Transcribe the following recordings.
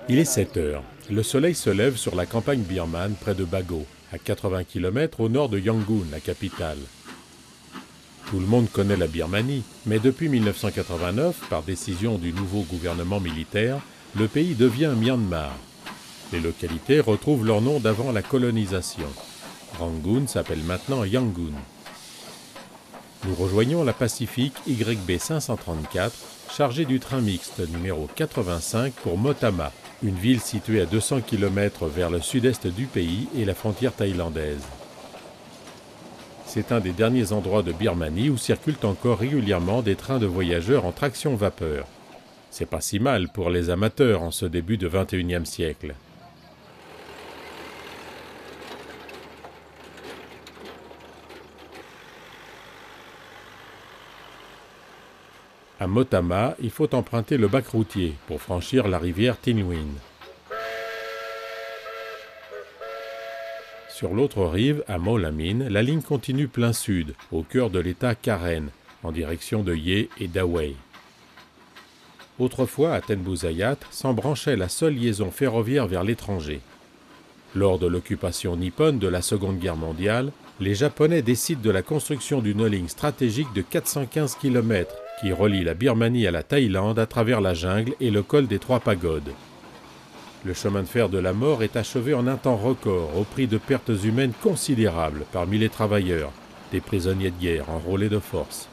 Il est 7 heures. Le soleil se lève sur la campagne birmane près de Bago, à 80 km au nord de Yangon, la capitale. Tout le monde connaît la Birmanie, mais depuis 1989, par décision du nouveau gouvernement militaire, le pays devient Myanmar. Les localités retrouvent leur nom d'avant la colonisation. Rangoon s'appelle maintenant Yangon. Nous rejoignons la Pacific YB 534, chargée du train mixte numéro 85 pour Motama, une ville située à 200 km vers le sud-est du pays et la frontière thaïlandaise. C'est un des derniers endroits de Birmanie où circulent encore régulièrement des trains de voyageurs en traction vapeur. C'est pas si mal pour les amateurs en ce début de XXIe siècle. À Motama, il faut emprunter le bac routier pour franchir la rivière Thinwin. Sur l'autre rive, à Molamin, la ligne continue plein sud, au cœur de l'État Karen, en direction de Ye et d'Away. Autrefois, à Tenbuzayat, s'embranchait la seule liaison ferroviaire vers l'étranger. Lors de l'occupation nippone de la Seconde Guerre mondiale, les Japonais décident de la construction d'une ligne stratégique de 415 km qui relie la Birmanie à la Thaïlande à travers la jungle et le col des Trois Pagodes. Le chemin de fer de la mort est achevé en un temps record, au prix de pertes humaines considérables parmi les travailleurs, des prisonniers de guerre enrôlés de force.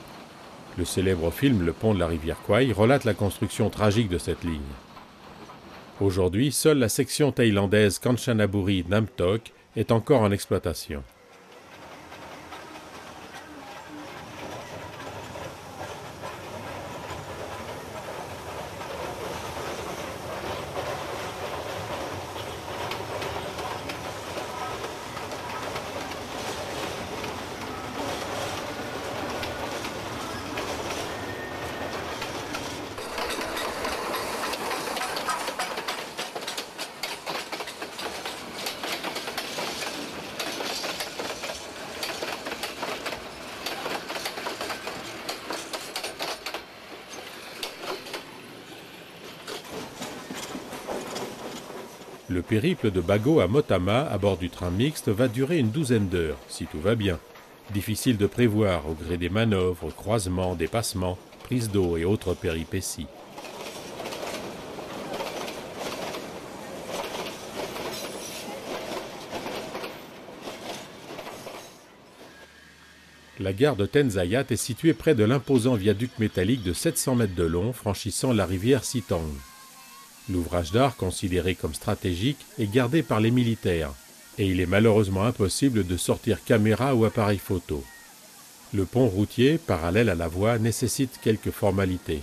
Le célèbre film Le pont de la rivière Kwai relate la construction tragique de cette ligne. Aujourd'hui, seule la section thaïlandaise Kanchanaburi-Namtok est encore en exploitation. Le périple de Bago à Motama à bord du train mixte va durer une douzaine d'heures, si tout va bien. Difficile de prévoir au gré des manœuvres, croisements, dépassements, prises d'eau et autres péripéties. La gare de Tenzayat est située près de l'imposant viaduc métallique de 700 mètres de long franchissant la rivière Sitang. L'ouvrage d'art, considéré comme stratégique, est gardé par les militaires, et il est malheureusement impossible de sortir caméra ou appareil photo. Le pont routier, parallèle à la voie, nécessite quelques formalités.